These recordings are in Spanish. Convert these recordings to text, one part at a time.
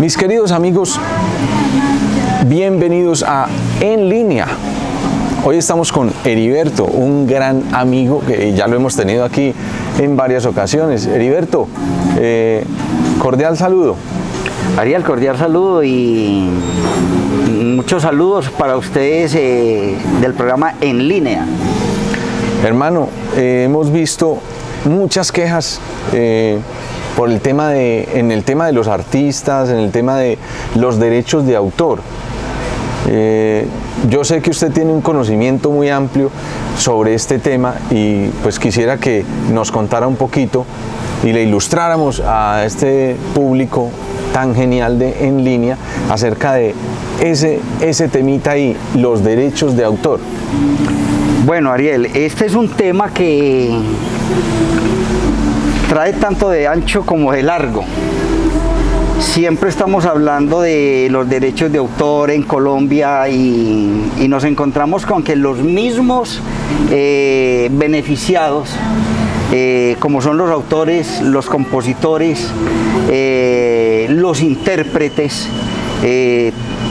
Mis queridos amigos, bienvenidos a En Línea. Hoy estamos con Heriberto, un gran amigo que ya lo hemos tenido aquí en varias ocasiones. Heriberto, cordial saludo. Ariel, cordial saludo y muchos saludos para ustedes del programa En Línea. Hermano, hemos visto muchas quejas por el tema en el tema de los artistas, en el tema de los derechos de autor. Yo sé que usted tiene un conocimiento muy amplio sobre este tema y pues quisiera que nos contara un poquito y le ilustráramos a este público tan genial de En Línea acerca de ese temita ahí, los derechos de autor. Bueno, Ariel, este es un tema que trae tanto de ancho como de largo. Siempre estamos hablando de los derechos de autor en Colombia y nos encontramos con que los mismos beneficiados, como son los autores, los compositores, los intérpretes,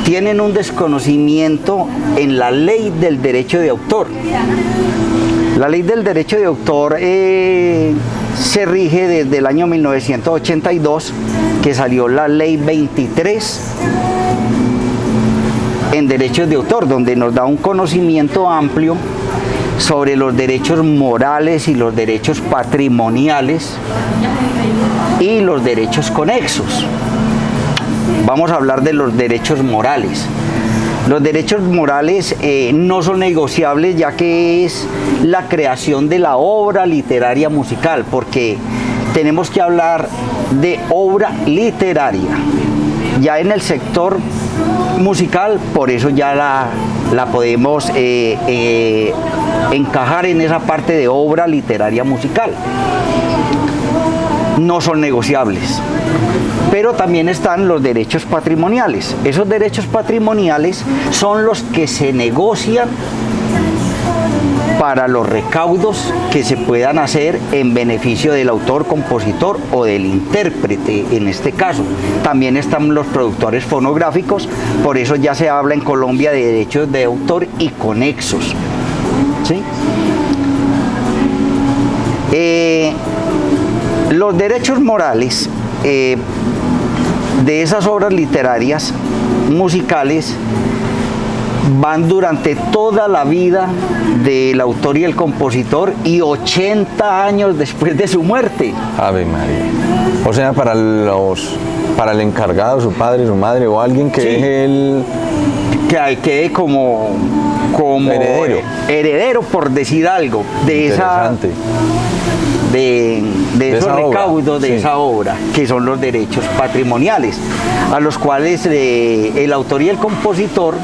tienen un desconocimiento en la ley del derecho de autor. La ley del derecho de autor se rige desde el año 1982, que salió la ley 23 en derechos de autor, donde nos da un conocimiento amplio sobre los derechos morales y los derechos patrimoniales y los derechos conexos. Vamos a hablar de los derechos morales. Los derechos morales no son negociables, ya que es la creación de la obra literaria musical, porque tenemos que hablar de obra literaria. Ya en el sector musical, por eso ya la podemos encajar en esa parte de obra literaria musical. No son negociables. Pero también están los derechos patrimoniales. Esos derechos patrimoniales son los que se negocian para los recaudos que se puedan hacer en beneficio del autor, compositor o del intérprete en este caso. También están los productores fonográficos, por eso ya se habla en Colombia de derechos de autor y conexos. ¿Sí? Los derechos morales de esas obras literarias, musicales, van durante toda la vida del autor y el compositor y 80 años después de su muerte. Ave María. O sea, para el encargado, su padre, su madre o alguien que deje el... Que quede como heredero, por decir algo, de esos recaudos de esa obra, que son los derechos patrimoniales, a los cuales el autor y el compositor,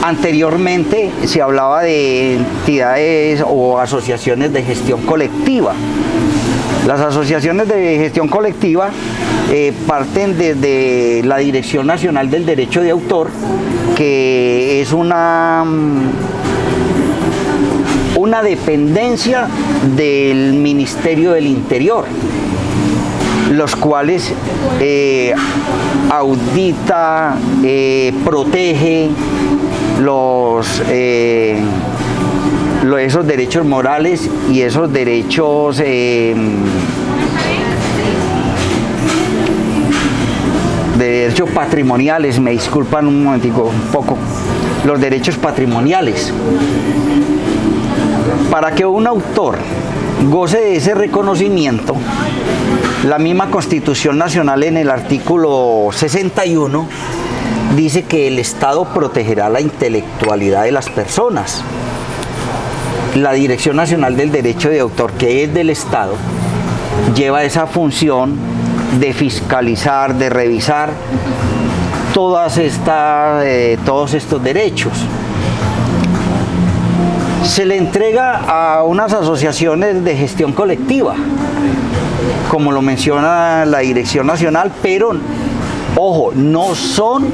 anteriormente se hablaba de entidades o asociaciones de gestión colectiva. Las asociaciones de gestión colectiva parten desde la Dirección Nacional del Derecho de Autor, que es una dependencia del Ministerio del Interior, los cuales audita, protege esos derechos morales y esos derechos derechos patrimoniales. Me disculpan un momentico, un poco. Los derechos patrimoniales. Para que un autor goce de ese reconocimiento, la misma Constitución Nacional en el artículo 61 dice que el Estado protegerá la intelectualidad de las personas. La Dirección Nacional del Derecho de Autor, que es del Estado, lleva esa función de fiscalizar, de revisar todos estos derechos. Se le entrega a unas asociaciones de gestión colectiva, como lo menciona la Dirección Nacional, pero, ojo, no son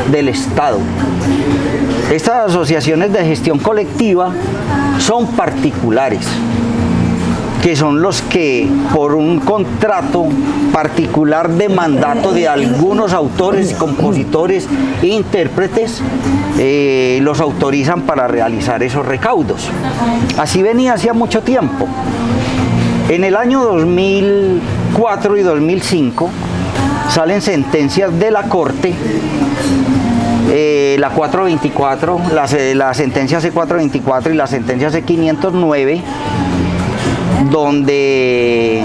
del Estado. Estas asociaciones de gestión colectiva son particulares, que son los que por un contrato particular de mandato de algunos autores, compositores e intérpretes, los autorizan para realizar esos recaudos. Así venía hacía mucho tiempo. En el año 2004 y 2005 salen sentencias de la Corte, la 424, la sentencia C424 y la sentencia C509, donde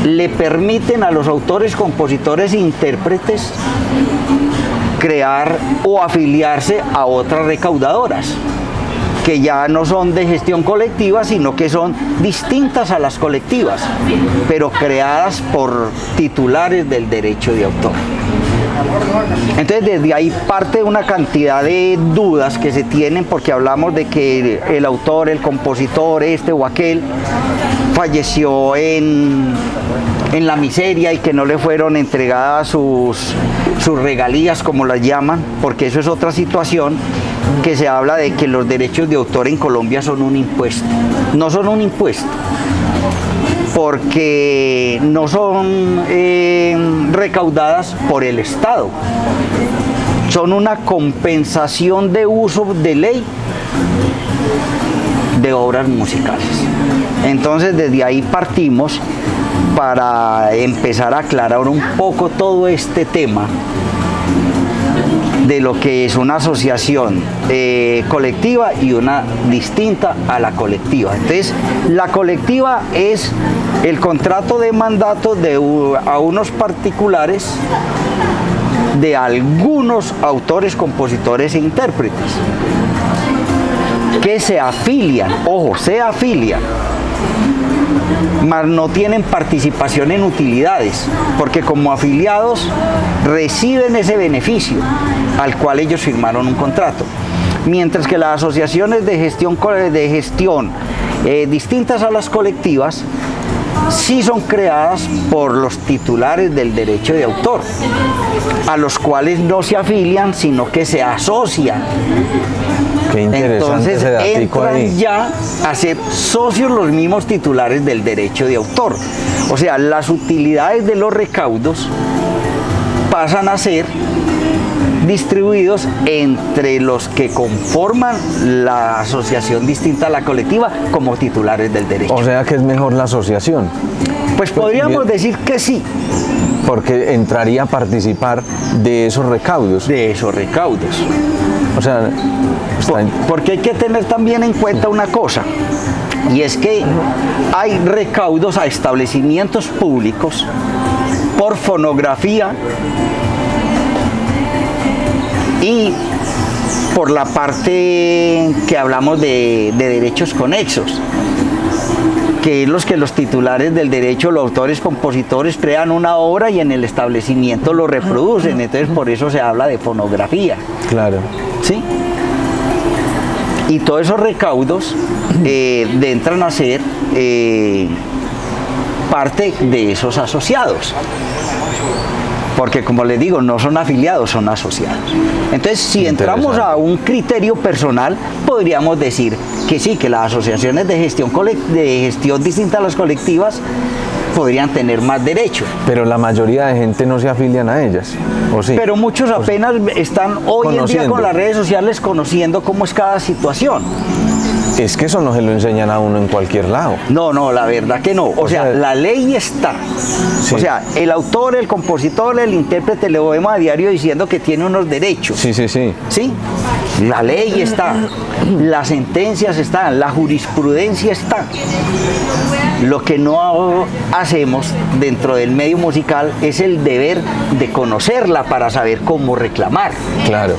le permiten a los autores, compositores e intérpretes crear o afiliarse a otras recaudadoras, que ya no son de gestión colectiva, sino que son distintas a las colectivas, pero creadas por titulares del derecho de autor. Entonces desde ahí parte una cantidad de dudas que se tienen, porque hablamos de que el autor, el compositor, este o aquel, falleció en la miseria y que no le fueron entregadas sus regalías, como las llaman, porque eso es otra situación, que se habla de que los derechos de autor en Colombia son un impuesto. No son un impuesto, porque no son recaudadas por el Estado, son una compensación de uso de ley de obras musicales. Entonces desde ahí partimos para empezar a aclarar un poco todo este tema de lo que es una asociación colectiva y una distinta a la colectiva. Entonces, la colectiva es el contrato de mandato a unos particulares de algunos autores, compositores e intérpretes que se afilian, ojo, se afilian, mas no tienen participación en utilidades, porque como afiliados reciben ese beneficio al cual ellos firmaron un contrato, mientras que las asociaciones de gestión distintas a las colectivas sí son creadas por los titulares del derecho de autor, a los cuales no se afilian, sino que se asocian. Qué interesante. Entonces ese datico entran ahí. ya a ser socios los mismos titulares del derecho de autor. O sea, las utilidades de los recaudos pasan a ser distribuidos entre los que conforman la asociación distinta a la colectiva como titulares del derecho. O sea que es mejor la asociación, Pues podríamos bien, decir que sí, porque entraría a participar de esos recaudos. de esos recaudos. O sea, Porque hay que tener también en cuenta una cosa, y es que hay recaudos a establecimientos públicos por fonografía y por la parte que hablamos de derechos conexos, que es los que los titulares del derecho, los autores, compositores, crean una obra y en el establecimiento lo reproducen. Entonces por eso se habla de fonografía. claro. ¿Sí? Y todos esos recaudos entran a ser parte de esos asociados. Porque como les digo, no son afiliados, son asociados. Entonces, si entramos a un criterio personal, podríamos decir que sí, que las asociaciones de gestión distintas a las colectivas podrían tener más derecho. Pero la mayoría de gente no se afilian a ellas, ¿o sí? Pero muchos apenas están hoy en día con las redes sociales conociendo cómo es cada situación. Es que eso no se lo enseñan a uno en cualquier lado. No, no, la verdad que no. O sea, la ley está. Sí. O sea, el autor, el compositor, el intérprete, le vemos a diario diciendo que tiene unos derechos. Sí, sí, sí. ¿Sí? La ley está, las sentencias están, la jurisprudencia está. Lo que no hacemos dentro del medio musical es el deber de conocerla para saber cómo reclamar. Claro.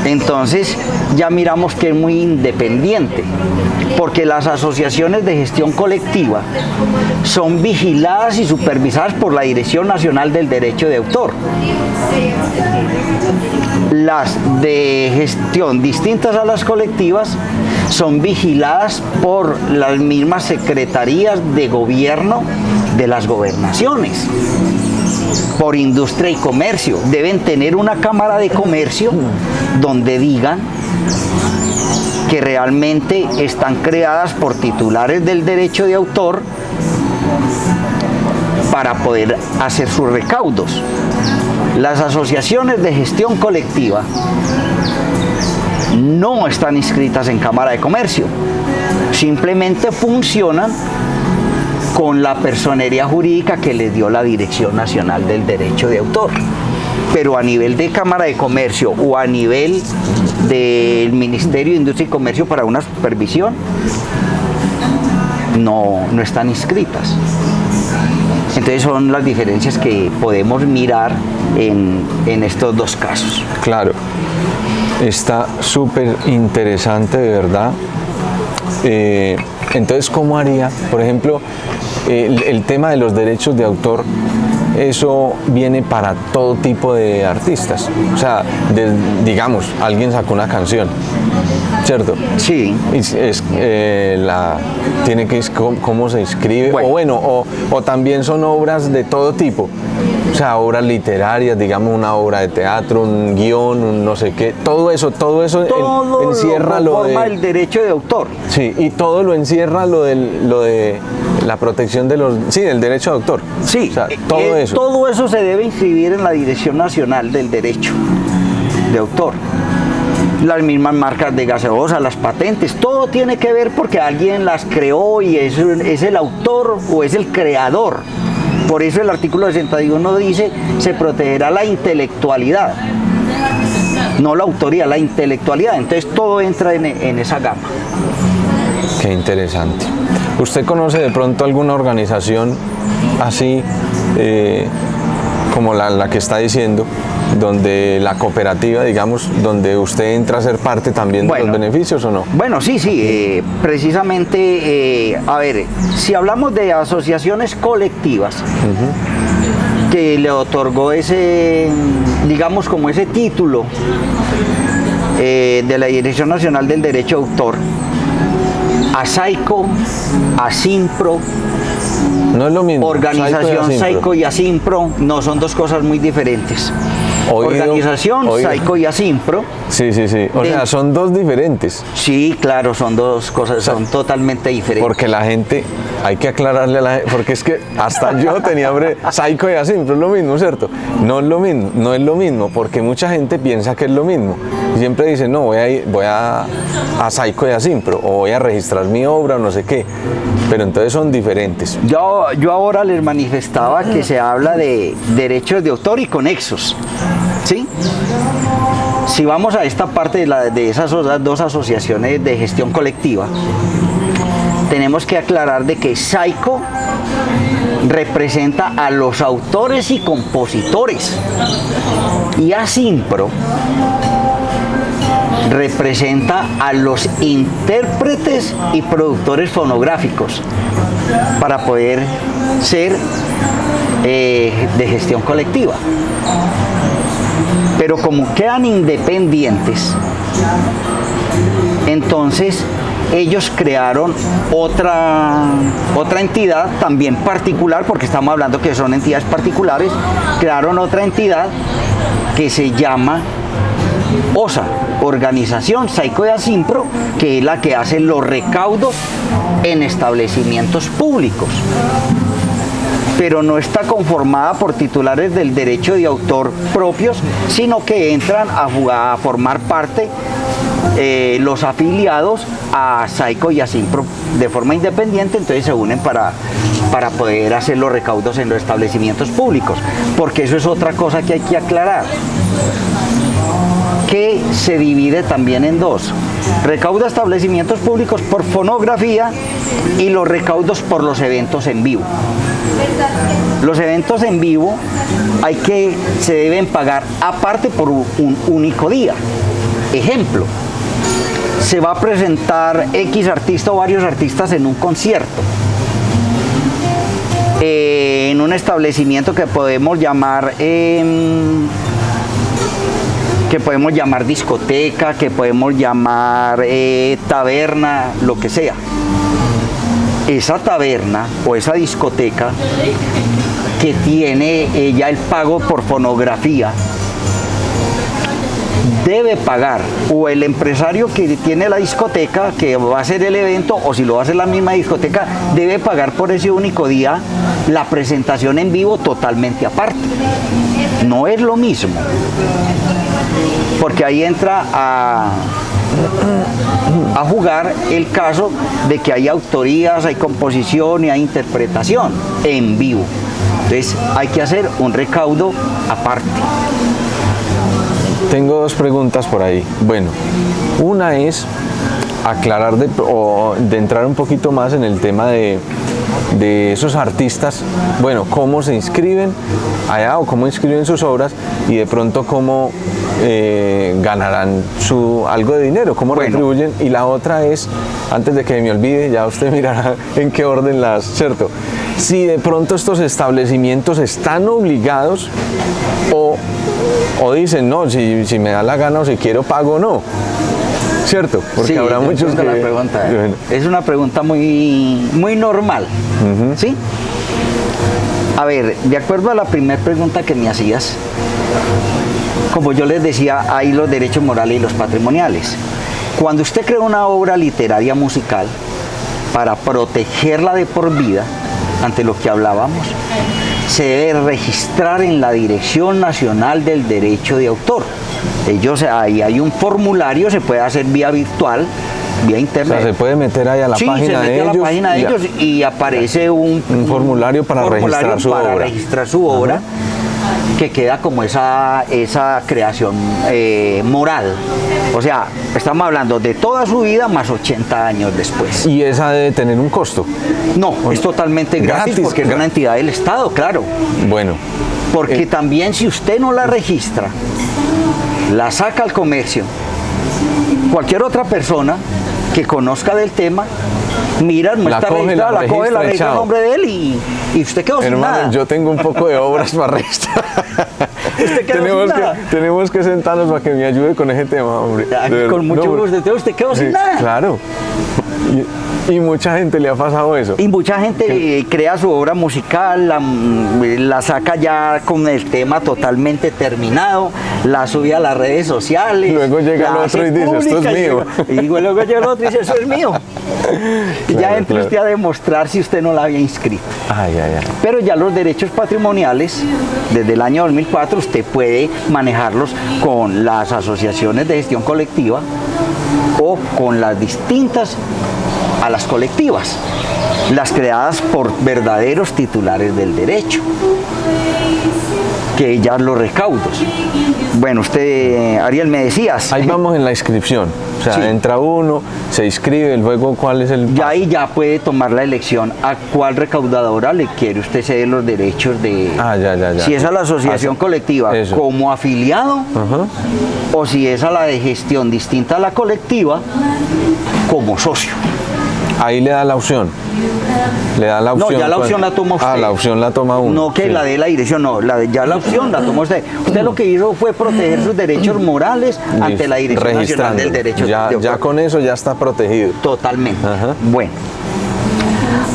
Entonces ya miramos que es muy independiente, porque las asociaciones de gestión colectiva son vigiladas y supervisadas por la Dirección Nacional del Derecho de Autor. Las de gestión distintas a las colectivas son vigiladas por las mismas secretarías de gobierno de las gobernaciones, por industria y comercio. Deben tener una cámara de comercio donde digan que realmente están creadas por titulares del derecho de autor para poder hacer sus recaudos. Las asociaciones de gestión colectiva no están inscritas en Cámara de Comercio, simplemente funcionan con la personería jurídica que les dio la Dirección Nacional del Derecho de Autor. Pero a nivel de Cámara de Comercio o a nivel del Ministerio de Industria y Comercio para una supervisión, no están inscritas. Entonces son las diferencias que podemos mirar en estos dos casos. Claro, está súper interesante, de verdad. Entonces, ¿cómo haría? Por ejemplo, el tema de los derechos de autor, eso viene para todo tipo de artistas. O sea, digamos, alguien sacó una canción, ¿cierto? Sí. Tiene que cómo se escribe, o también son obras de todo tipo. O sea, obras literarias, digamos una obra de teatro, un guión, un no sé qué, todo eso encierra lo de el derecho de autor. Sí, y todo lo encierra lo de la protección del derecho de autor. Sí, o sea, todo eso. Todo eso se debe inscribir en la Dirección Nacional del Derecho de Autor. Las mismas marcas de gaseosa, las patentes, todo tiene que ver porque alguien las creó y es el autor o es el creador. Por eso el artículo 61 dice, se protegerá la intelectualidad, no la autoría, la intelectualidad. Entonces todo entra en esa gama. Qué interesante. ¿Usted conoce de pronto alguna organización así como la que está diciendo, donde la cooperativa, digamos, donde usted entra a ser parte también de los beneficios o no? Bueno, sí, precisamente, a ver, si hablamos de asociaciones colectivas, que le otorgó ese, digamos, como ese título de la Dirección Nacional del Derecho de Autor, a SAICO, a SINPRO. No es lo mismo. Organización SAICO y ASINPRO no son dos cosas muy diferentes. Organización SAICO y ASINPRO. Sí. O sea, son dos diferentes. Sí, claro, son dos cosas, son totalmente diferentes. Porque la gente, hay que aclararle a la gente, porque es que hasta yo tenía SAICO y ASINPRO, es lo mismo, ¿cierto? No es lo mismo, porque mucha gente piensa que es lo mismo. Y siempre dice, no, voy a SAICO y ASINPRO, o voy a registrar mi obra, o no sé qué. Pero entonces son diferentes. Yo ahora les manifestaba que se habla de derechos de autor y conexos, ¿sí? Si vamos a esta parte de esas dos asociaciones de gestión colectiva, tenemos que aclarar de que SAICO representa a los autores y compositores y ASINPRO representa a los intérpretes y productores fonográficos para poder ser de gestión colectiva. Pero como quedan independientes, entonces ellos crearon otra entidad también particular, porque estamos hablando que son entidades particulares, crearon otra entidad que se llama OSA, Organización SAICO y ASINPRO, que es la que hace los recaudos en establecimientos públicos, pero no está conformada por titulares del derecho de autor propios, sino que entran a formar parte los afiliados a SAICO y ASINPRO de forma independiente. Entonces se unen para poder hacer los recaudos en los establecimientos públicos, porque eso es otra cosa que hay que aclarar, que se divide también en dos: recaudo de establecimientos públicos por fonografía y los recaudos por los eventos en vivo. Los eventos en vivo se deben pagar aparte por un único día. Ejemplo, se va a presentar X artista o varios artistas en un concierto, en un establecimiento que podemos llamar discoteca, que podemos llamar taberna, lo que sea. Esa taberna o esa discoteca que tiene ya el pago por fonografía debe pagar, o el empresario que tiene la discoteca, que va a hacer el evento, o si lo va a hacer la misma discoteca, debe pagar por ese único día la presentación en vivo totalmente aparte. No es lo mismo, porque ahí entra a jugar el caso de que hay autorías, hay composición y hay interpretación en vivo. Entonces hay que hacer un recaudo aparte. Tengo dos preguntas por ahí. Bueno, una es aclarar de entrar un poquito más en el tema de esos artistas, bueno, cómo se inscriben allá o cómo inscriben sus obras y de pronto cómo ganarán algo de dinero, cómo retribuyen. Y la otra es, antes de que me olvide, ya usted mirará en qué orden ¿cierto? Si de pronto estos establecimientos están obligados o dicen, no, si me da la gana o si quiero pago, no. ¿Cierto? Porque sí, habrá muchos que... La pregunta, es una pregunta muy normal, ¿sí? A ver, de acuerdo a la primera pregunta que me hacías, como yo les decía, hay los derechos morales y los patrimoniales. Cuando usted crea una obra literaria musical, para protegerla de por vida, ante lo que hablábamos, se debe registrar en la Dirección Nacional del Derecho de Autor. Ahí hay un formulario, se puede hacer vía virtual, vía internet. O sea, se puede meter ahí a la página de ellos. Sí, se mete a la página de ellos y aparece un formulario para registrar su obra. Que queda como esa creación moral. O sea, estamos hablando de toda su vida más 80 años después. ¿Y esa debe tener un costo? No, es totalmente gratis porque es una entidad del Estado, claro. Bueno. Porque también si usted no la registra, la saca al comercio, cualquier otra persona que conozca del tema, mira, no está registrada, la coge, la registra el nombre de él y usted quedó sin nada. Yo tengo un poco de obras para registrar. Tenemos que sentarnos para que me ayude con ese tema, hombre. Con mucho gusto, usted quedó sin nada. Claro. Y mucha gente le ha pasado eso. Y mucha gente crea su obra musical, la saca ya con el tema totalmente terminado, la sube a las redes sociales. Luego llega el otro y dice, esto es mío. Y luego llega el otro y dice, eso es mío. Y ya entra usted a demostrar si usted no la había inscrito. Pero ya los derechos patrimoniales, desde el año 2004, usted puede manejarlos con las asociaciones de gestión colectiva o con las distintas a las colectivas, las creadas por verdaderos titulares del derecho, que ya los recaudos. Bueno, usted, Ariel, me decías. Ahí vamos en la inscripción. O sea, entra uno, se inscribe, luego ¿cuál es el paso? Ya ahí ya puede tomar la elección a cuál recaudadora le quiere usted ceder los derechos de... Si es a la asociación colectiva como afiliado, o si es a la de gestión distinta a la colectiva como socio. Ahí le da la opción. Le da la opción. No, ya la opción la toma usted. La opción la toma uno. No que la de la dirección, no. Ya la opción la toma usted. Usted lo que hizo fue proteger sus derechos morales ante la Dirección Nacional del Derecho de Autor. Ya con eso ya está protegido. Totalmente. Bueno.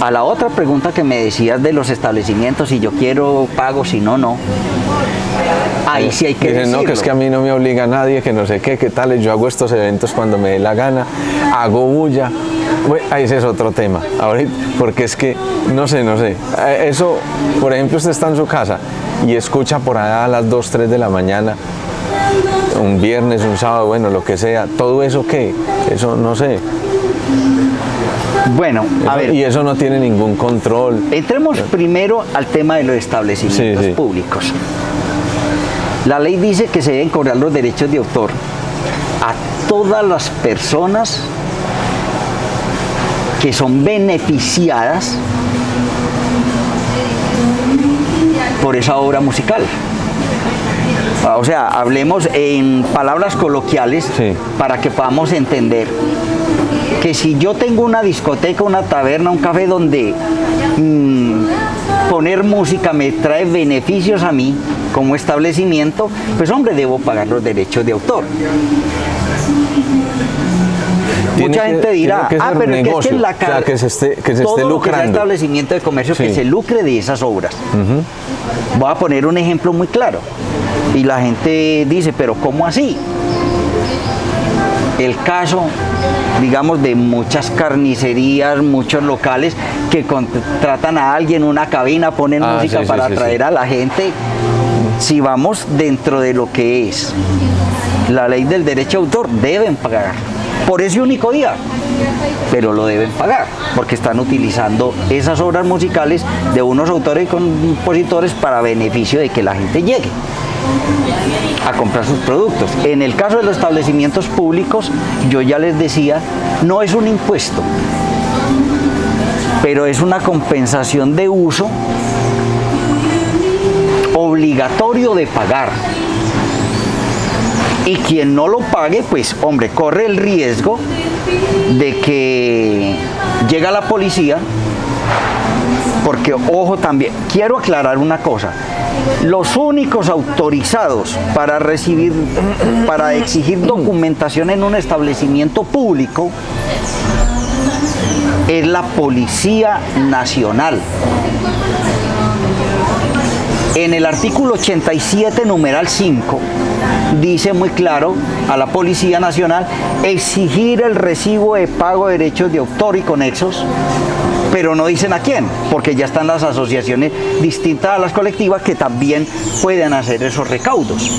A la otra pregunta que me decías de los establecimientos, si yo quiero pago, si no, no. Ahí sí hay que decirlo. No, que es que a mí no me obliga a nadie, que no sé qué tal, yo hago estos eventos cuando me dé la gana, hago bulla. Bueno, ese es otro tema, ahorita, porque es que, no sé, eso, por ejemplo, usted está en su casa y escucha por allá a las 2, 3 de la mañana, un viernes, un sábado, bueno, lo que sea, todo eso, ¿qué? Eso, no sé. Bueno, a ver. Y eso no tiene ningún control. Entremos primero al tema de los establecimientos públicos. La ley dice que se deben cobrar los derechos de autor a todas las personas que son beneficiadas por esa obra musical. O sea, hablemos en palabras coloquiales para que podamos entender que si yo tengo una discoteca, una taberna, un café donde poner música me trae beneficios a mí como establecimiento, pues hombre, debo pagar los derechos de autor. Mucha gente dirá, pero es que en la casa, que se esté lucrando. El establecimiento de comercio que se lucre de esas obras. Voy a poner un ejemplo muy claro. Y la gente dice, pero ¿cómo así? el caso, digamos, de muchas carnicerías, muchos locales que contratan a alguien, una cabina, ponen música sí, para sí, atraer a la gente. Si vamos dentro de lo que es la ley del derecho de autor, deben pagar por ese único día, pero lo deben pagar porque están utilizando esas obras musicales de unos autores y compositores para beneficio de que la gente llegue a comprar sus productos. En el caso de los establecimientos públicos, yo ya les decía, no es un impuesto, pero es una compensación de uso obligatorio de pagar. Y quien no lo pague, pues hombre, corre el riesgo de que llega la policía, porque ojo también, quiero aclarar una cosa, los únicos autorizados para exigir documentación en un establecimiento público es la Policía Nacional. En el artículo 87, numeral 5, dice muy claro a la Policía Nacional exigir el recibo de pago de derechos de autor y conexos, pero no dicen a quién, porque ya están las asociaciones distintas a las colectivas que también pueden hacer esos recaudos.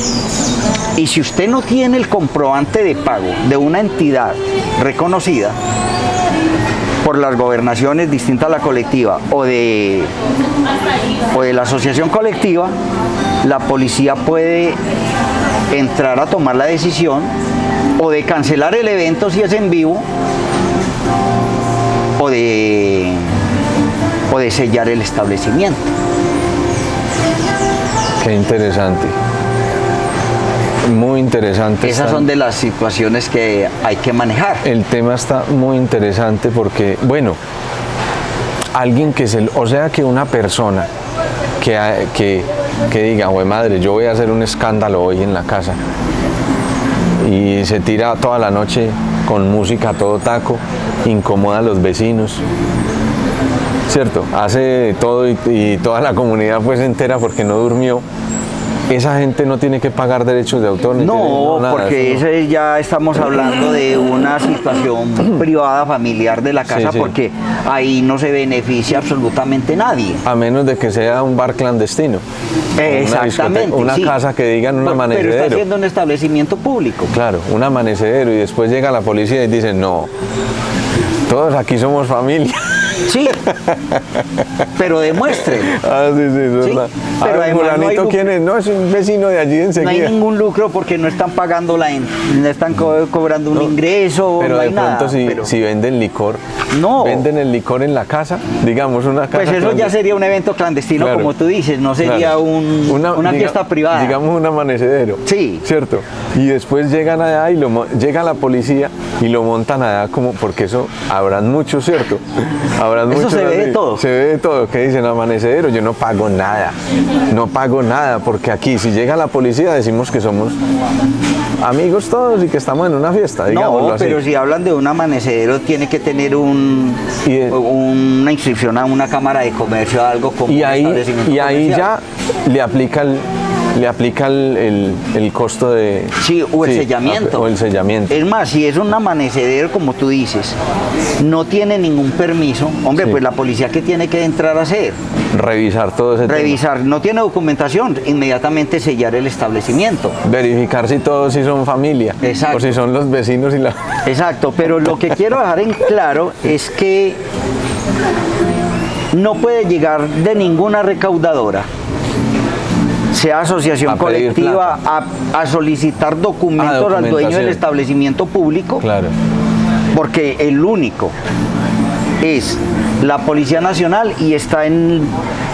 Y si usted no tiene el comprobante de pago de una entidad reconocida por las gobernaciones distintas a la colectiva o de la asociación colectiva, la policía puede entrar a tomar la decisión o de cancelar el evento si es en vivo o de sellar el establecimiento. Qué interesante. Muy interesante. Esas son de las situaciones que hay que manejar. El tema está muy interesante porque, bueno, alguien o sea que una persona que diga, güey madre, yo voy a hacer un escándalo hoy en la casa y se tira toda la noche con música a todo taco, incomoda a los vecinos, ¿cierto? Hace todo y toda la comunidad pues se entera porque no durmió. Esa gente no tiene que pagar derechos de autor. No, porque eso ya estamos hablando de una situación privada, familiar de la casa, porque ahí no se beneficia absolutamente nadie. A menos de que sea un bar clandestino. Exactamente. Una casa que digan un amanecedero. Pero está siendo un establecimiento público. Claro, un amanecedero y después llega la policía y dicen, no, todos aquí somos familia. Sí, pero demuestren. Ah, sí, es verdad. Pero además no hay ¿quién es? No, es un vecino de allí enseguida. No hay ningún lucro porque no están pagando no están cobrando un ingreso, pero no hay de pronto nada. si venden licor, no. Venden el licor en la casa, digamos una casa. Pues eso ya sería un evento clandestino, claro, como tú dices, no sería una fiesta privada. Digamos un amanecedero. Sí. ¿Cierto? Y después llegan allá y llega la policía y lo montan allá como, porque eso habrán muchos, ¿cierto? Habrán eso muchos. Se ve de todo. Se ve de todo. ¿Qué dicen? Amanecedero, yo no pago nada. No pago nada, porque aquí si llega la policía decimos que somos amigos todos y que estamos en una fiesta, digámoslo así. Pero si hablan de un amanecedero tiene que tener una inscripción a una cámara de comercio, algo como y ahí ya le aplica el costo de... Sí, o el sellamiento. O el sellamiento. Es más, si es un amanecedero, como tú dices, no tiene ningún permiso, hombre, pues la policía, ¿qué tiene que entrar a hacer? Revisar todo ese tema. No tiene documentación, inmediatamente sellar el establecimiento. Verificar si todos son familia. Exacto. O si son los vecinos y la... Exacto, pero lo que quiero dejar en claro es que no puede llegar de ninguna recaudadora, sea asociación colectiva, a solicitar documentos al dueño del establecimiento público, claro, porque el único es la Policía Nacional y está en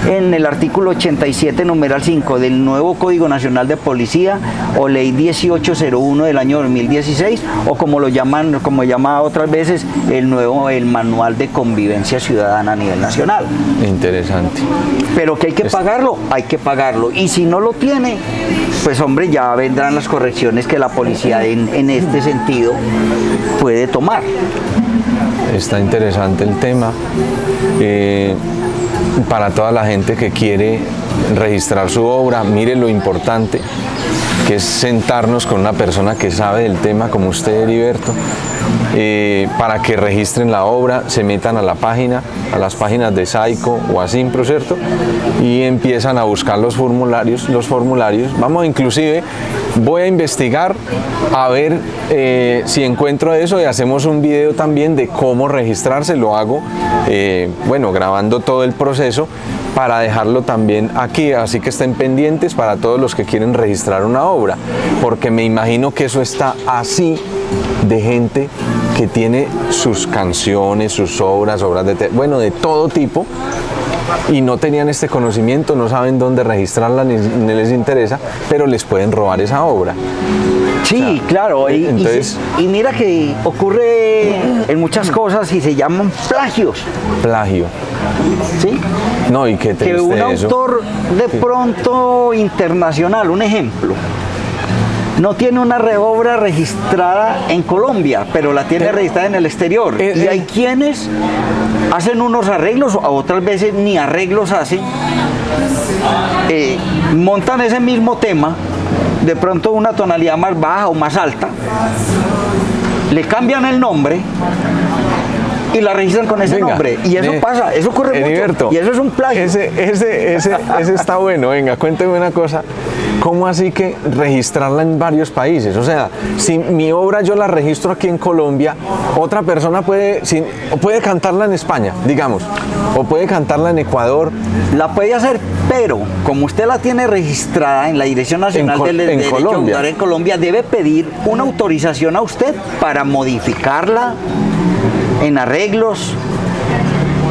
el artículo 87, numeral 5 del nuevo Código Nacional de Policía o Ley 1801 del año 2016, o como llama otras veces, el Manual de Convivencia Ciudadana a nivel nacional. Interesante. Pero que hay que pagarlo, y si no lo tiene, pues hombre, ya vendrán las correcciones que la policía en este sentido puede tomar. Está interesante el tema. Para toda la gente que quiere registrar su obra. Mire lo importante que es sentarnos con una persona que sabe del tema, como usted, Heriberto, para que registren la obra, se metan a la página, a las páginas de Saico o Asimpro, ¿cierto? Y empiezan a buscar los formularios. Vamos, inclusive, voy a investigar a ver si encuentro eso y hacemos un video también de cómo registrarse. Lo hago, bueno, grabando todo el proceso para dejarlo también aquí, así que estén pendientes para todos los que quieren registrar una obra, porque me imagino que eso está así de gente que tiene sus canciones, sus obras bueno, de todo tipo, y no tenían este conocimiento, no saben dónde registrarla, ni les interesa, pero les pueden robar esa obra. Sí, o sea, claro, entonces, y mira que ocurre en muchas cosas y se llaman plagios. Plagio. ¿Sí? No, y qué triste Que un eso. autor de pronto internacional, un ejemplo, no tiene una obra registrada en Colombia, pero la tiene registrada en el exterior. Y hay quienes hacen unos arreglos, o otras veces ni arreglos hacen, montan ese mismo tema, de pronto una tonalidad más baja o más alta, le cambian el nombre y la registran con ese nombre. Y eso pasa, eso ocurre Heriberto, mucho. Y eso es un plagio. Ese está bueno. Venga, cuénteme una cosa. ¿Cómo así que registrarla en varios países? O sea, si mi obra yo la registro aquí en Colombia, otra persona puede cantarla en España, digamos, o puede cantarla en Ecuador. La puede hacer, pero como usted la tiene registrada en la Dirección Nacional del Derecho de Autor en Colombia, debe pedir una autorización a usted para modificarla en arreglos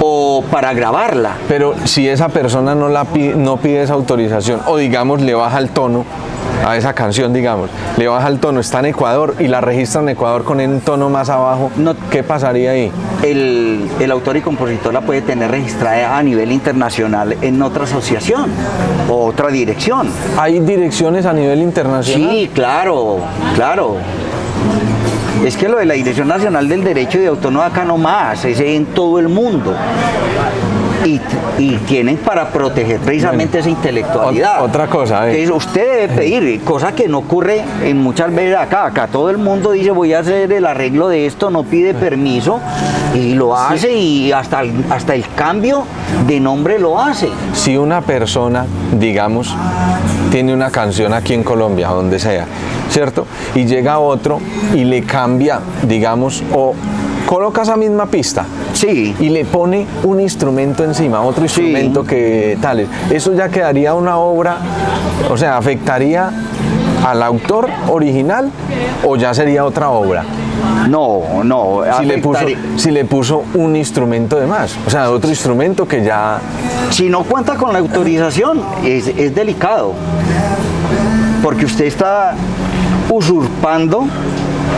o para grabarla. Pero si esa persona no pide esa autorización, o digamos le baja el tono a esa canción, digamos, le baja el tono, está en Ecuador y la registra en Ecuador con un tono más abajo, ¿qué pasaría ahí? El autor y compositor la puede tener registrada a nivel internacional en otra asociación o otra dirección. ¿Hay direcciones a nivel internacional? Sí, claro, claro. Es que lo de la Dirección Nacional del Derecho de Autor no acá nomás, es en todo el mundo. Y tienen para proteger precisamente esa intelectualidad. Otra cosa, que usted debe pedir, cosa que no ocurre en muchas veces acá. Acá todo el mundo dice voy a hacer el arreglo de esto, no pide permiso y lo hace, y hasta el cambio de nombre lo hace. Si una persona, digamos, tiene una canción aquí en Colombia, donde sea, ¿cierto? Y llega otro y le cambia, digamos, o coloca esa misma pista, sí, y le pone un instrumento encima, otro instrumento, sí, que tales, eso ya quedaría una obra, o sea, afectaría al autor original, o ya sería otra obra. No. Si le puso un instrumento de más, o sea, otro instrumento que ya... Si no cuenta con la autorización, es delicado, porque usted está usurpando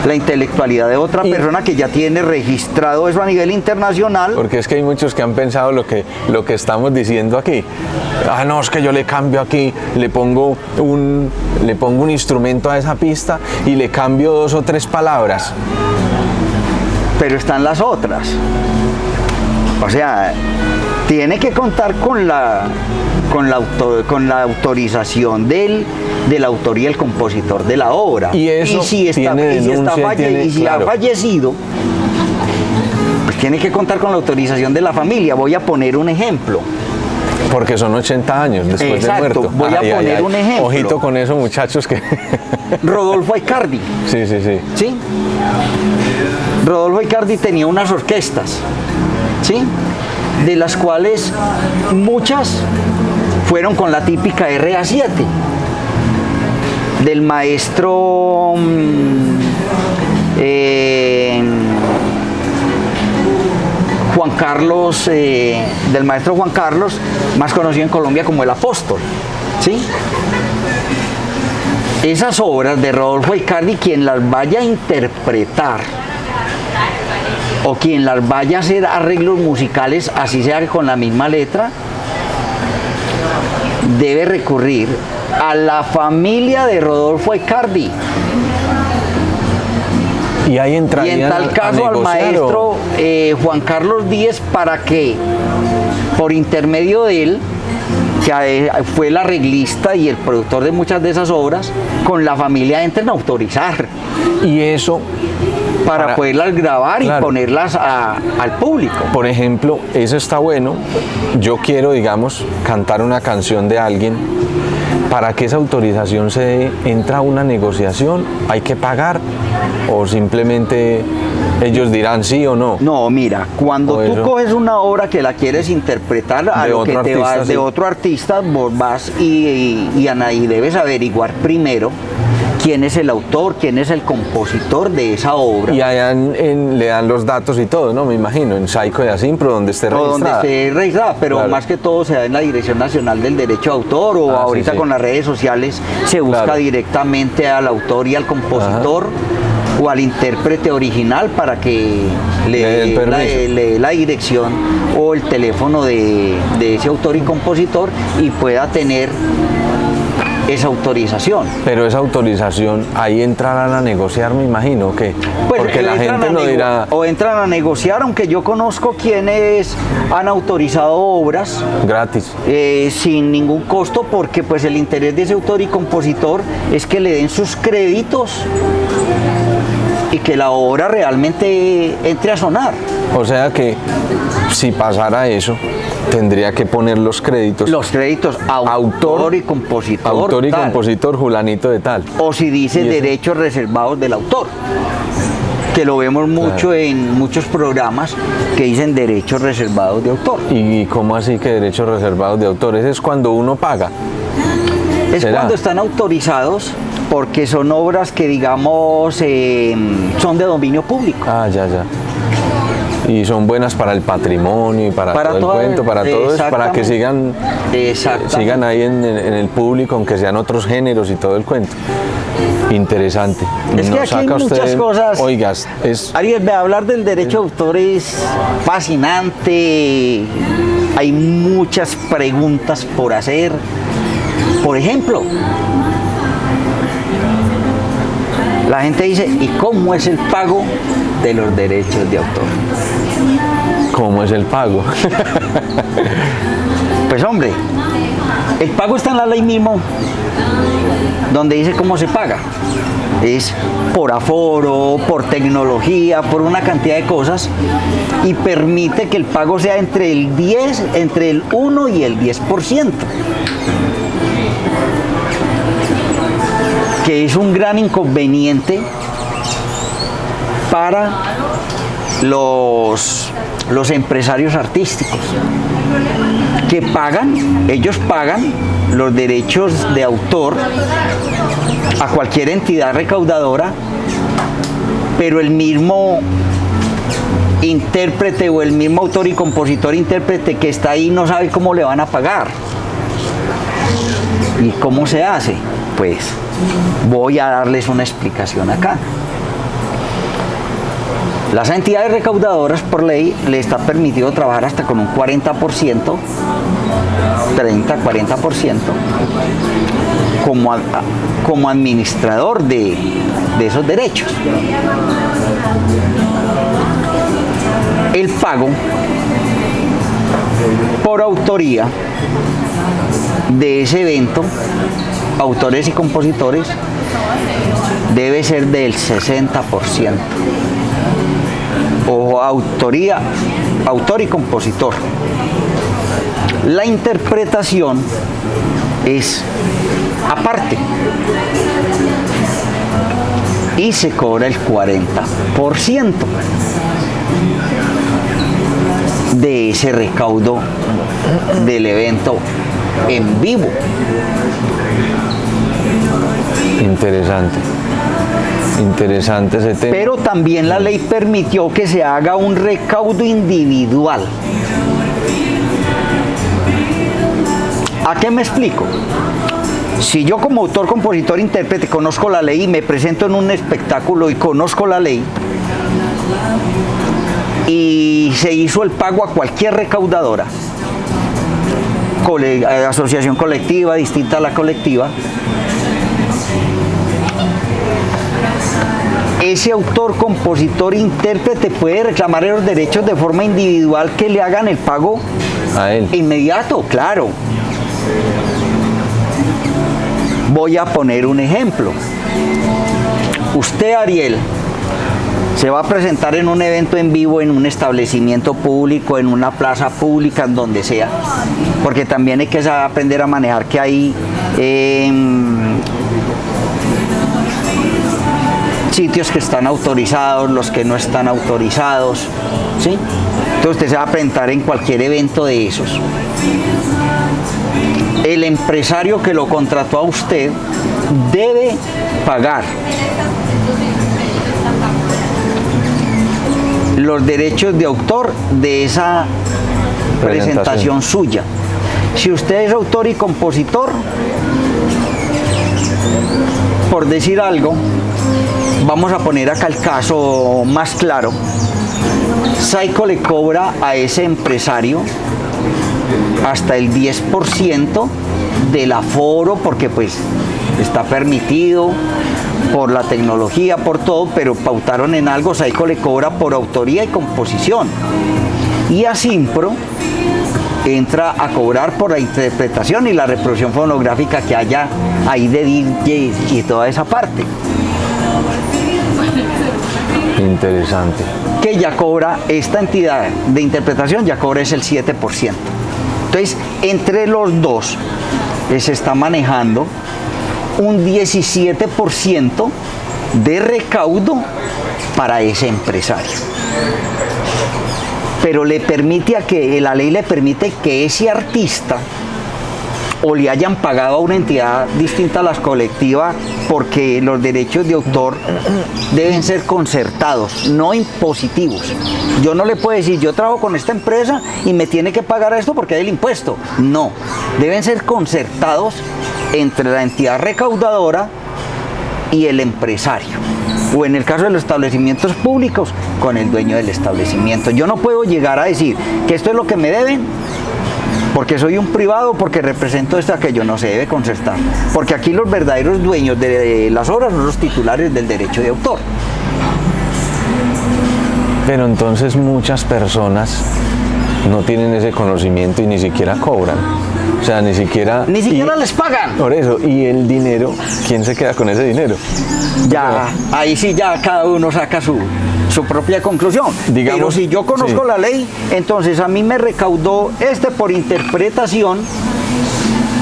la intelectualidad de otra persona que ya tiene registrado eso a nivel internacional. Porque es que hay muchos que han pensado lo que estamos diciendo aquí. Ah, no, es que yo le cambio aquí, le pongo un instrumento a esa pista y le cambio 2 o 3 palabras. Pero están las otras. O sea, tiene que contar con la autorización del autor y el compositor de la obra. Y si ha fallecido, pues tiene que contar con la autorización de la familia. Voy a poner un ejemplo. Porque son 80 años después de muerto. Voy a poner un ejemplo. Ojito con eso, muchachos, que... Rodolfo Aicardi. Sí. Rodolfo Aicardi tenía unas orquestas, ¿sí? De las cuales muchas fueron con la típica RA7 del maestro Juan Carlos, del maestro Juan Carlos, más conocido en Colombia como el Apóstol, ¿sí? Esas obras de Rodolfo Aicardi, quien las vaya a interpretar o quien las vaya a hacer arreglos musicales, así sea con la misma letra, debe recurrir a la familia de Rodolfo Aicardi. Y ahí entraría, y en tal caso al maestro Juan Carlos Díez, para que por intermedio de él que fue el arreglista y el productor de muchas de esas obras, con la familia entren a autorizar Y eso, para poderlas grabar y claro, ponerlas al público. por ejemplo, eso está bueno. Yo quiero, digamos, cantar una canción de alguien. Para que esa autorización se dé, ¿entra una negociación? ¿Hay que pagar? ¿O simplemente ellos dirán sí o no? No, mira, cuando O tú eso. coges una obra que la quieres interpretar a De lo que otro te artista, va sí. de otro artista, vos vas y debes averiguar primero quién es el autor, quién es el compositor de esa obra. Y allá le dan los datos y todo, ¿no? Me imagino, en Saico de Asimpro, donde esté O donde registrada. esté registrada, pero Claro. más que todo se da en la Dirección Nacional del Derecho de Autor, o Ah, sí, ahorita sí. con las redes sociales se busca Claro. directamente al autor y al compositor o al intérprete original para que Le dé el le permiso. dé la dirección o el teléfono de ese autor y compositor y pueda tener esa autorización. Pero esa autorización, ahí entrarán a negociar, me imagino, que porque la entran gente a no dirá o entran a negociar, aunque yo conozco quienes han autorizado obras gratis. sin ningún costo, porque pues el interés de ese autor y compositor es que le den sus créditos y que la obra realmente entre a sonar. O sea que si pasara eso, tendría que poner los créditos. Los créditos autor y compositor. Autor y tal. compositor Julanito de tal. O si dice Y eso. derechos reservados del autor, que lo vemos mucho en muchos programas que dicen derechos reservados de autor. ¿Y cómo así que derechos reservados de autor? Ese es cuando uno paga. Es ¿Será? cuando están autorizados porque son obras que, digamos, son de dominio público. Ah, ya, ya. Y son buenas para el patrimonio y para todo el todo cuento, para todo eso, para que sigan, Exactamente. sigan ahí en el público, aunque sean otros géneros y todo el cuento. Interesante. Es que Nos aquí hay saca muchas usted- cosas. Oigas, es Ariel, hablar del derecho de autor es fascinante. Hay muchas preguntas por hacer. Por ejemplo, la gente dice, ¿y cómo es el pago de los derechos de autor? ¿cómo es el pago? Pues hombre, el pago está en la ley mismo, donde dice cómo se paga. Es por aforo, por tecnología, por una cantidad de cosas, y permite que el pago sea entre el 1 y el 10%. Que es un gran inconveniente para los empresarios artísticos, que ellos pagan los derechos de autor a cualquier entidad recaudadora, pero el mismo intérprete o el mismo autor y compositor intérprete que está ahí no sabe cómo le van a pagar. ¿Y cómo se hace? Pues voy a darles una explicación acá. Las entidades recaudadoras por ley les está permitido trabajar hasta con un 40%, 30-40% como administrador de esos derechos. El pago por autoría de ese evento, autores y compositores, debe ser del 60%. O autoría, autor y compositor. La interpretación es aparte y se cobra el 40% de ese recaudo del evento en vivo. Interesante. Interesante ese tema. Pero también la ley permitió que se haga un recaudo individual. ¿A qué me explico? Si yo como autor, compositor, intérprete conozco la ley y me presento en un espectáculo y conozco la ley y se hizo el pago a cualquier recaudadora, asociación colectiva distinta a la colectiva, ese autor, compositor, intérprete puede reclamar los derechos de forma individual que le hagan el pago A él. inmediato, claro. Voy a poner un ejemplo. Usted, Ariel, se va a presentar en un evento en vivo, en un establecimiento público, en una plaza pública, en donde sea, porque también hay que aprender a manejar que hay sitios que están autorizados, los que no están autorizados, ¿sí? Entonces usted se va a presentar en cualquier evento de esos. El empresario que lo contrató a usted debe pagar los derechos de autor de esa presentación suya. Si usted es autor y compositor, por decir algo, vamos a poner acá el caso más claro. Saico le cobra a ese empresario hasta el 10% del aforo, porque pues está permitido por la tecnología, por todo, pero pautaron en algo. Saico le cobra por autoría y composición, y Asimpro entra a cobrar por la interpretación y la reproducción fonográfica que haya ahí de DJs y toda esa parte. Interesante. Que ya cobra esta entidad de interpretación, ya cobra es el 7%. Entonces, entre los dos se está manejando un 17% de recaudo para ese empresario. Pero le permite la ley le permite que ese artista o le hayan pagado a una entidad distinta a las colectivas, porque los derechos de autor deben ser concertados, no impositivos. Yo no le puedo decir, yo trabajo con esta empresa y me tiene que pagar esto porque hay el impuesto. No, deben ser concertados entre la entidad recaudadora y el empresario, o en el caso de los establecimientos públicos, con el dueño del establecimiento. Yo no puedo llegar a decir que esto es lo que me deben porque soy un privado, porque represento esto, aquello. No se debe concertar, porque aquí los verdaderos dueños de las obras son los titulares del derecho de autor. Pero entonces muchas personas no tienen ese conocimiento y ni siquiera cobran. O sea, ni siquiera les pagan. Por eso, y el dinero, ¿quién se queda con ese dinero? Ya, ahí sí ya cada uno saca su propia conclusión. Digamos, pero si yo conozco sí, la ley, entonces a mí me recaudó por interpretación,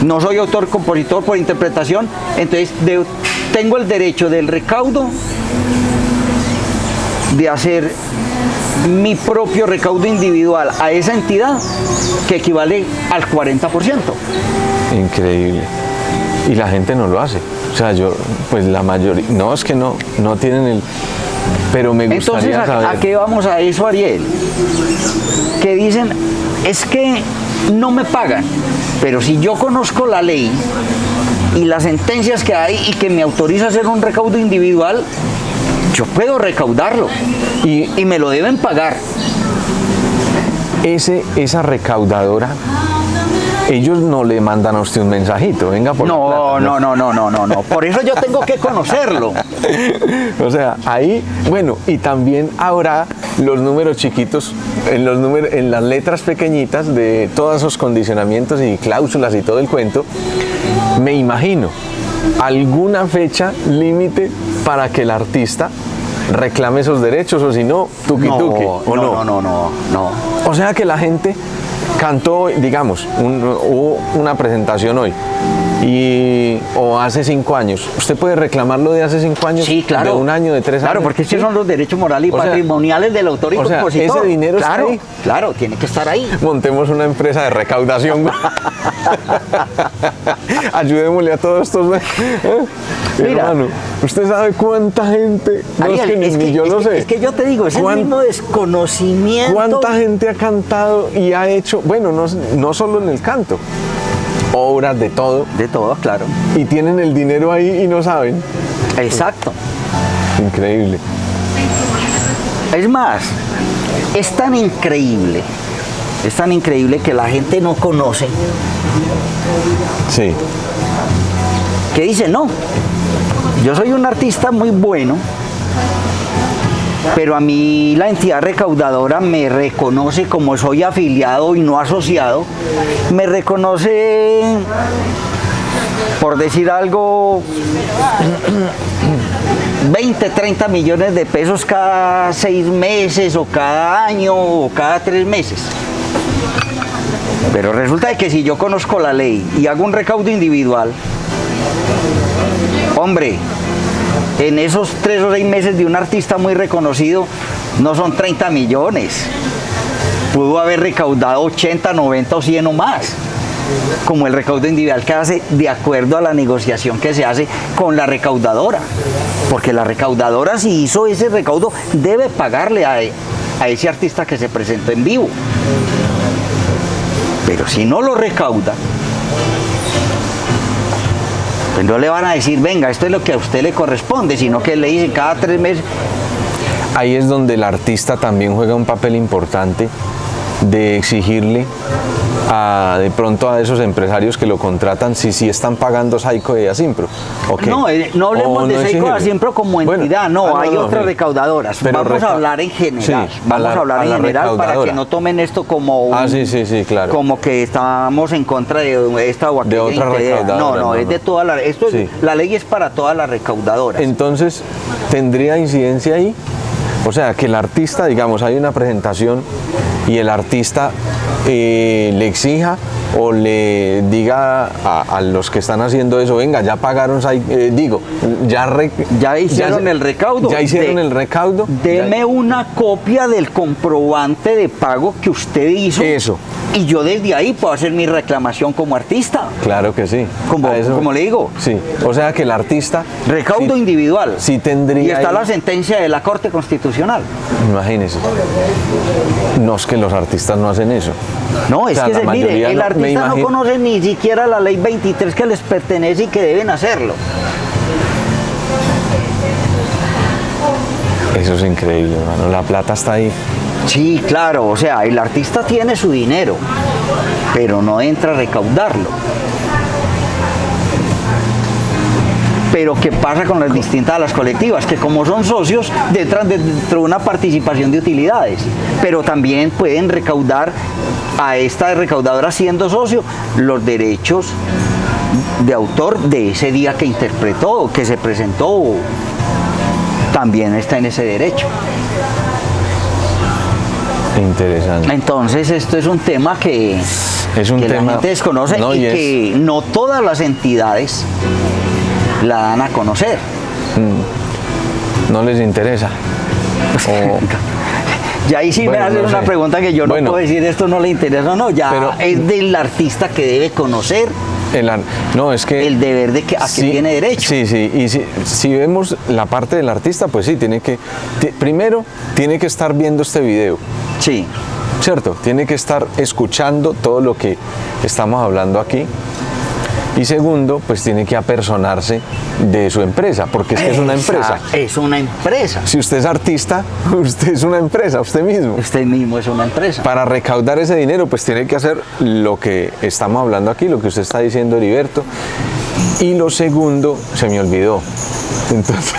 no soy autor, compositor, por interpretación, entonces tengo el derecho del recaudo de hacer mi propio recaudo individual a esa entidad, que equivale al 40%. Increíble. Y la gente no lo hace. O sea, pues la mayoría, no, es que no tienen el... Pero me gustaría entonces, saber... ¿a qué vamos a eso, Ariel? Que dicen, es que no me pagan, pero si yo conozco la ley y las sentencias que hay y que me autoriza a hacer un recaudo individual, yo puedo recaudarlo y me lo deben pagar. Esa recaudadora, ellos no le mandan a usted un mensajito, venga por No. Por eso yo tengo que conocerlo. O sea, ahí, bueno, y también habrá los números chiquitos, en las letras pequeñitas de todos esos condicionamientos y cláusulas y todo el cuento. Me imagino alguna fecha límite para que el artista reclame esos derechos, o si no, tuki-tuki. No. O sea que la gente cantó, digamos, hubo una presentación hoy o hace 5 años. ¿Usted puede reclamarlo de hace 5 años? Sí, claro. ¿De un año, de 3 años? Claro, porque estos son los derechos morales y patrimoniales del autor y compositor. Ese dinero está ahí. Claro, tiene que estar ahí. Montemos una empresa de recaudación. Ayudémosle a todos estos. Mira, hermano, ¿usted sabe cuánta gente? No, Ariel, es que yo no sé. Es que yo te digo, es el mismo desconocimiento. ¿Cuánta gente ha cantado y ha hecho, bueno, no solo en el canto, obras de todo? De todo, claro. Y tienen el dinero ahí y no saben. Exacto. Increíble. Es más, es tan increíble que la gente no conoce. Sí. Que dice, no, yo soy un artista muy bueno, pero a mí la entidad recaudadora me reconoce, como soy afiliado y no asociado, me reconoce por decir algo, 20, 30 millones de pesos cada 6 meses o cada año o cada 3 meses. Pero resulta de que si yo conozco la ley y hago un recaudo individual, hombre, en esos 3 o 6 meses de un artista muy reconocido no son 30 millones. Pudo haber recaudado 80, 90 o 100 o más, como el recaudo individual que hace de acuerdo a la negociación que se hace con la recaudadora. Porque la recaudadora, si hizo ese recaudo, debe pagarle a ese artista que se presentó en vivo. Pero si no lo recauda, pues no le van a decir, venga, esto es lo que a usted le corresponde, sino que le dicen cada 3 meses. Ahí es donde el artista también juega un papel importante de exigirle de pronto a esos empresarios que lo contratan si están pagando Saico y Asimpro. ¿Okay? No hablemos de Saico y Asimpro como entidad, hay otras sí. recaudadoras. Pero vamos a hablar en general, sí, vamos a hablar en general para que no tomen esto como claro. como que estamos en contra de esta o aquella de otra recaudadora. No, es de toda la, esto sí. La ley es para todas las recaudadoras. Entonces, ¿tendría incidencia ahí? O sea, que el artista, digamos, hay una presentación y el artista le exija o le diga a los que están haciendo eso, venga, ya pagaron, ya hicieron el recaudo. Ya hicieron el recaudo. Deme una copia del comprobante de pago que usted hizo. Eso. Y yo desde ahí puedo hacer mi reclamación como artista. Claro que sí. Como le didigo. Sí. O sea que el artista... Recaudo individual. Sí tendría... Y está la sentencia de la Corte Constitucional. Imagínese. No es que los artistas no hacen eso. No, es que mire, el artista no conoce ni siquiera la ley 23 que les pertenece y que deben hacerlo. Eso es increíble, hermano. La plata está ahí. Sí, claro, o sea, el artista tiene su dinero, pero no entra a recaudarlo. Pero ¿qué pasa con las distintas las colectivas? Que como son socios, entran dentro de una participación de utilidades, pero también pueden recaudar a esta recaudadora siendo socio los derechos de autor de ese día que interpretó, que se presentó, también está en ese derecho. Interesante. Entonces esto es un tema que la gente desconoce y que no todas las entidades la dan a conocer. No les interesa. Ya ahí sí me hacen una pregunta que yo no puedo decir esto no le interesa o no, ya es del artista que debe conocer. Es que el deber de que a que tiene derecho. Sí, y si vemos la parte del artista, pues sí, primero tiene que estar viendo este video. Sí. ¿Cierto? Tiene que estar escuchando todo lo que estamos hablando aquí. Y segundo, pues tiene que apersonarse de su empresa, porque es que es una empresa. Es una empresa. Si usted es artista, usted es una empresa, usted mismo. Usted mismo es una empresa. Para recaudar ese dinero, pues tiene que hacer lo que estamos hablando aquí, lo que usted está diciendo, Heriberto. Y lo segundo, se me olvidó. Entonces...